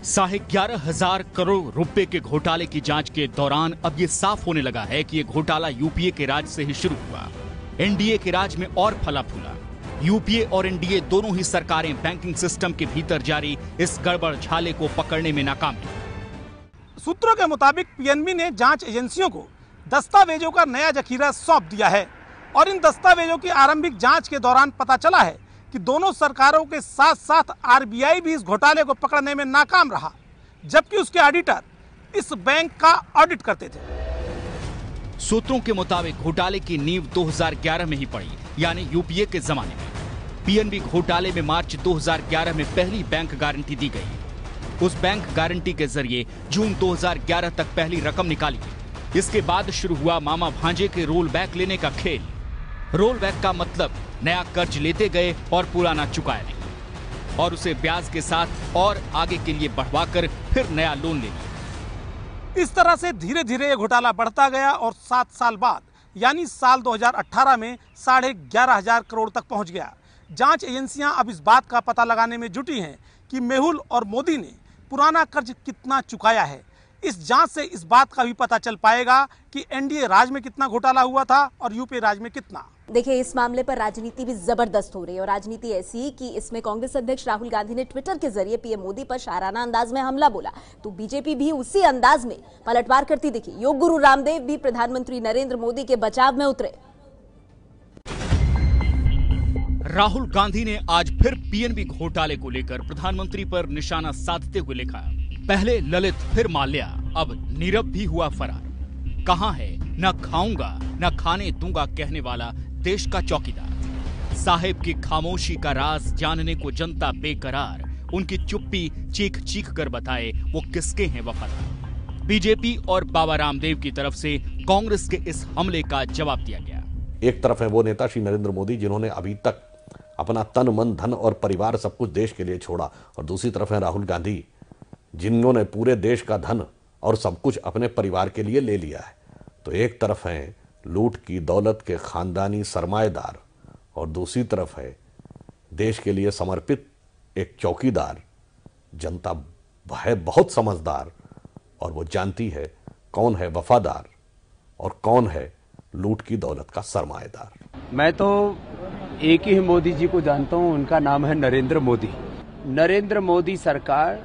11,500 करोड़ रुपए के घोटाले की जांच के दौरान अब ये साफ होने लगा है कि ये घोटाला यूपीए के राज से ही शुरू हुआ। एनडीए के राज में और फला फूला। यूपीए और एनडीए दोनों ही सरकारें बैंकिंग सिस्टम के भीतर जारी इस गड़बड़ झाले को पकड़ने में नाकाम हैं। सूत्रों के मुताबिक पीएनबी ने जांच एजेंसियों को दस्तावेजों का नया जखीरा सौंप दिया है और इन दस्तावेजों की आरंभिक जांच के दौरान पता चला है कि दोनों सरकारों के साथ साथ आरबीआई भी इस घोटाले को पकड़ने में नाकाम रहा, जबकि उसके ऑडिटर इस बैंक का ऑडिट करते थे। सूत्रों के मुताबिक घोटाले की नींव 2011 में ही पड़ी, यानी यूपीए के जमाने में। पीएनबी घोटाले में मार्च 2011 में पहली बैंक गारंटी दी गई। उस बैंक गारंटी के जरिए जून 2011 तक पहली रकम निकाली। इसके बाद शुरू हुआ मामा भांजे के रोल बैक लेने का खेल। रोल बैक का मतलब नया कर्ज लेते गए और पुराना चुकाया नहीं, और उसे ब्याज के साथ और आगे के लिए बढ़वाकर फिर नया लोन ले लिया। इस तरह से धीरे धीरे ये घोटाला बढ़ता गया और 7 साल बाद यानी साल 2018 में 11,500 करोड़ तक पहुंच गया। जांच एजेंसियां अब इस बात का पता लगाने में जुटी हैं कि मेहुल और मोदी ने पुराना कर्ज कितना चुकाया है। इस जांच से इस बात का भी पता चल पाएगा कि एनडीए राज में कितना घोटाला हुआ था और यूपीए राज में कितना। देखिए, इस मामले पर राजनीति भी जबरदस्त हो रही है और राजनीति ऐसी कि इसमें कांग्रेस अध्यक्ष राहुल गांधी ने ट्विटर के जरिए पीएम मोदी पर शाराना अंदाज में हमला बोला, तो बीजेपी भी उसी अंदाज में पलटवार करती दिखी। योग गुरु रामदेव भी प्रधानमंत्री नरेंद्र मोदी के बचाव में उतरे। राहुल गांधी ने आज फिर पीएनबी घोटाले को लेकर प्रधानमंत्री पर निशाना साधते हुए लिखा, पहले ललित फिर माल्या, अब नीरव भी हुआ फरार। कहां है न खाऊंगा न खाने दूंगा कहने वाला देश का चौकीदार। साहिब की खामोशी का राज जानने को जनता बेकरार। उनकी चुप्पी चीख चीख कर बताए वो किसके हैं वफादार। बीजेपी और बाबा रामदेव की तरफ से कांग्रेस के इस हमले का जवाब दिया गया। एक तरफ है वो नेता श्री नरेंद्र मोदी जिन्होंने अभी तक अपना तन मन धन और परिवार सब कुछ देश के लिए छोड़ा, और दूसरी तरफ है राहुल गांधी जिन्होंने पूरे देश का धन और सब कुछ अपने परिवार के लिए ले लिया है। तो एक तरफ है लूट की दौलत के खानदानी सरमाएदार और दूसरी तरफ है देश के लिए समर्पित एक चौकीदार। जनता है बहुत समझदार और वो जानती है कौन है वफादार और कौन है लूट की दौलत का सरमाएदार। मैं तो एक ही मोदी जी को जानता हूं, उनका नाम है नरेंद्र मोदी। नरेंद्र मोदी सरकार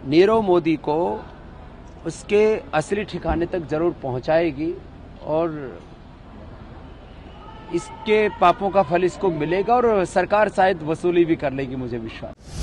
नीरव मोदी को उसके असली ठिकाने तक जरूर पहुंचाएगी और इसके पापों का फल इसको मिलेगा और सरकार शायद वसूली भी कर लेगी, मुझे विश्वास।